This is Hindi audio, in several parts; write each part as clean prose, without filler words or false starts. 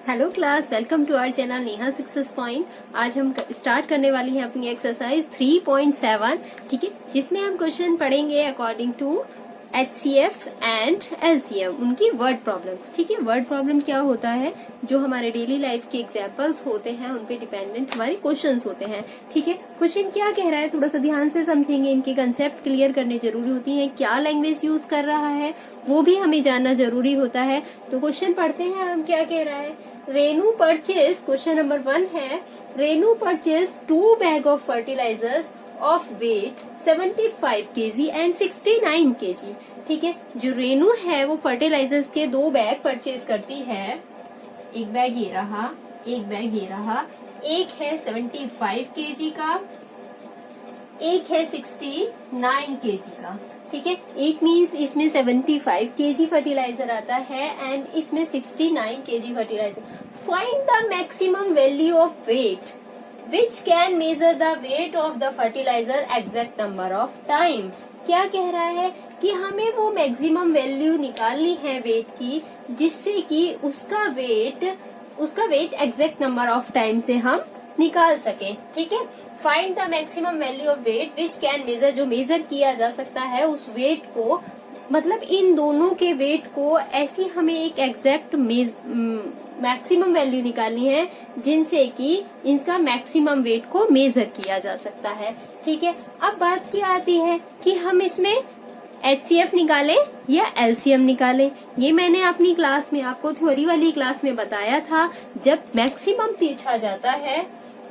Hello class, welcome to our channel Neha success point. आज हम स्टार्ट करने वाली हैं अपनी एक्सरसाइज 3.7, ठीक है, जिसमें हम क्वेश्चन पढ़ेंगे according to HCF and LCM, उनकी वर्ड प्रॉब्लम्स। ठीक है, वर्ड प्रॉब्लम क्या होता है, जो हमारे डेली लाइफ के एग्जांपल्स होते हैं उन पे डिपेंडेंट हमारे क्वेश्चंस होते हैं। ठीक है, क्वेश्चन क्या कह रहा है थोड़ा सा ध्यान से समझेंगे, इनके कंसेप्ट क्लियर करने जरूरी होती है, क्या लैंग्वेज यूज कर रहा है वो भी हमें जानना जरूरी होता है। तो क्वेश्चन पढ़ते हैं हम, क्या कह रहा है। रेनू परचेज, क्वेश्चन नंबर 1 है, Renu purchase 2 bag of fertilizers of weight 75 kg and 69 kg। ठीक है, जो रेनू है वो फर्टिलाइजर्स के 2 बैग परचेज करती है। एक बैग ये रहा, एक बैग ये रहा, एक है 75 kg का, एक है 69 kg का। ठीक है, इट मीन्स इसमें 75 kg फर्टिलाइजर आता है एंड इसमें 69 kg fertilizer. Find the maximum value of weight which can measure the weight of the fertilizer exact number of time. क्या कह रहा है कि हमें वो मैक्सिमम वैल्यू निकालनी है वेट की, जिससे कि उसका weight exact number of time से हम निकाल सके। ठीक है, find the maximum value of weight which can measure, जो मेजर किया जा सकता है उस वेट को, मतलब इन दोनों के वेट को ऐसी हमें एक एग्जैक्ट मैक्सिमम वैल्यू निकालनी है जिनसे कि इसका मैक्सिमम वेट को मेजर किया जा सकता है। ठीक है, अब बात क्या आती है कि हम इसमें HCF निकालें या LCM निकालें। ये मैंने अपनी क्लास में आपको थ्योरी वाली क्लास में बताया था। जब मैक्सिमम पूछा जाता है,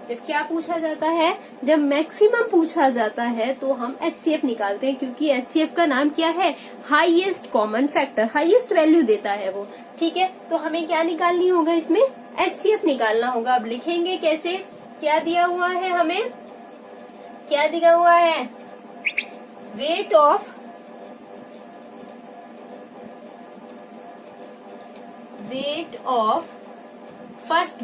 जब क्या पूछा जाता है, जब मैक्सिमम पूछा जाता है तो हम HCF निकालते हैं, क्योंकि HCF का नाम क्या है, highest common factor, highest value देता है वो। ठीक है, तो हमें क्या निकालनी होगा, इसमें HCF निकालना होगा। अब लिखेंगे कैसे, क्या दिया हुआ है हमें, क्या दिया हुआ है, वेट ऑफ फर्स्ट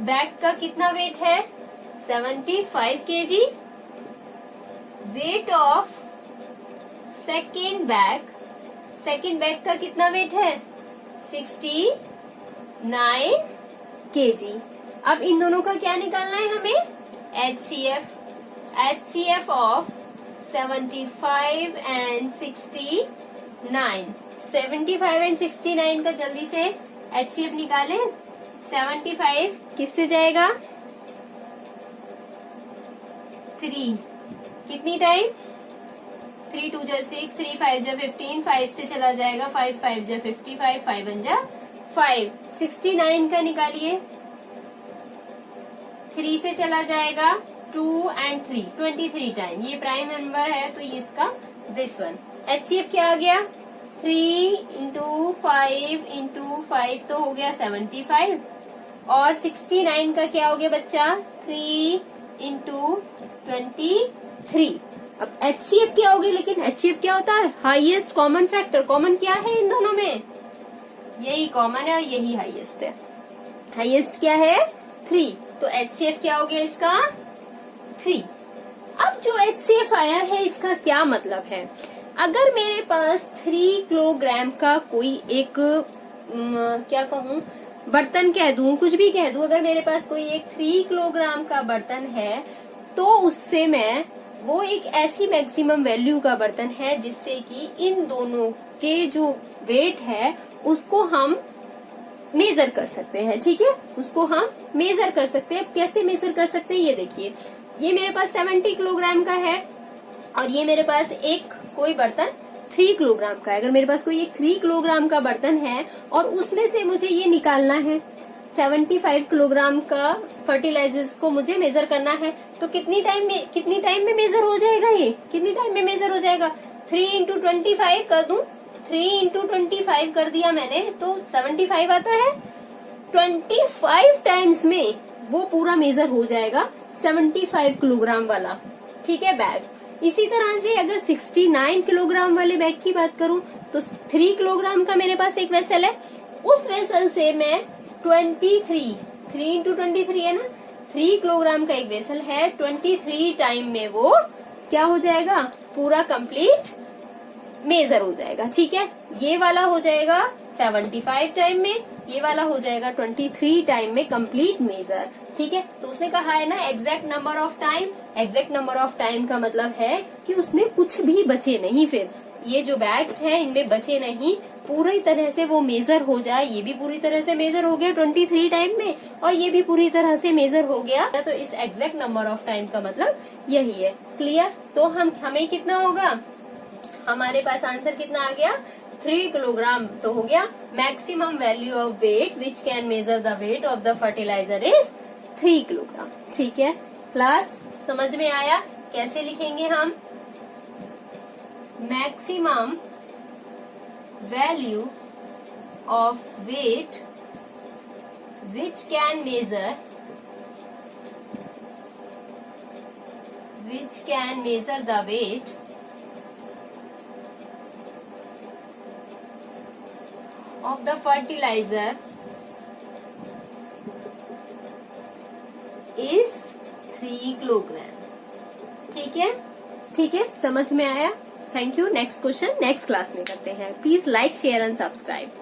बैग का कितना वेट है, 75 kg। Weight of second bag का कितना वेट है, 69 kg। अब इन दोनों का क्या निकालना है हमें, HCF ऑफ 75 एंड 69। 75 एंड 69 का जल्दी से HCF निकालें। 75 किससे जाएगा, 3, कितनी टाइम, 3 2 जा 6, 3 5 जा 15, 5 से चला जाएगा, 5 5 जा 55, 5 1 जा 5। 69 का निकालिए, 3 से चला जाएगा 2 एंड 3, 23 टाइम। ये प्राइम नंबर है तो इसका दिस वन। HCF क्या आ गया, 3 इंटू 5 इंटू 5 तो हो गया 75, और 69 का क्या हो गया बच्चा, 3 इंटू 23। अब HCF क्या होगी, लेकिन HCF क्या होता है, हाईएस्ट कॉमन फैक्टर। कॉमन क्या है इन दोनों में, यही कॉमन है और यही हाईएस्ट है। हाईएस्ट क्या है, 3, तो HCF क्या हो गया इसका, 3। अब जो HCF आया है इसका क्या मतलब है, अगर मेरे पास 3 किलोग्राम का कोई एक क्या कहूँ, बर्तन कह दूं, कुछ भी कह दूं, अगर मेरे पास कोई एक 3 किलोग्राम का बर्तन है तो उससे मैं, वो एक ऐसी मैक्सिमम वैल्यू का बर्तन है जिससे कि इन दोनों के जो वेट है उसको हम मेजर कर सकते हैं। ठीक है, उसको हम मेजर कर सकते हैं। कैसे मेजर कर सकते हैं, ये देखिए, ये मेरे पास 70 किलोग्राम का है और ये मेरे पास एक कोई बर्तन 3 किलोग्राम का है। अगर मेरे पास कोई एक 3 किलोग्राम का बर्तन है और उसमें से मुझे ये निकालना है 75 किलोग्राम का फर्टिलाइजर्स को मुझे मेजर करना है, तो कितनी टाइम में मेजर हो जाएगा, ये कितनी टाइम में मेजर हो जाएगा, 3 इंटू 25 कर दूं, 3 इंटू 25 कर दिया मैंने तो 75 आता है। 25 टाइम्स में वो पूरा मेजर हो जाएगा 75 किलोग्राम वाला। ठीक है, बैग। इसी तरह से अगर 69 किलोग्राम वाले बैग की बात करूं तो 3 किलोग्राम का मेरे पास एक वेसल है, उस वेसल से मैं 23, 3 इंटू 23 है ना, 3 किलोग्राम का एक वेसल है, 23 टाइम में वो क्या हो जाएगा, पूरा कंप्लीट मेजर हो जाएगा। ठीक है, ये वाला हो जाएगा 75 टाइम में, ये वाला हो जाएगा 23 टाइम में कंप्लीट मेजर। ठीक है, तो उसने कहा है ना exact number of time, exact number of time का मतलब है कि उसमें कुछ भी बचे नहीं, फिर ये जो बैग्स हैं इनमें बचे नहीं, पूरी तरह से वो मेजर हो जाए। ये भी पूरी तरह से मेजर हो गया 23 टाइम में, और ये भी पूरी तरह से मेजर हो गया। तो इस एग्जैक्ट नंबर ऑफ टाइम का मतलब यही है। क्लियर? तो हमें कितना होगा, हमारे पास आंसर कितना आ गया, 3 किलोग्राम तो हो गया। Maximum value of weight which can measure the weight of the fertilizer is 3 kilogram. ठीक है, क्लास समझ में आया? कैसे लिखेंगे हम, maximum value of weight which can measure the weight of the fertilizer is 3 kilogram. ठीक है, ठीक है, समझ में आया? Thank you. Next question next class में करते हैं। Please like, share and subscribe.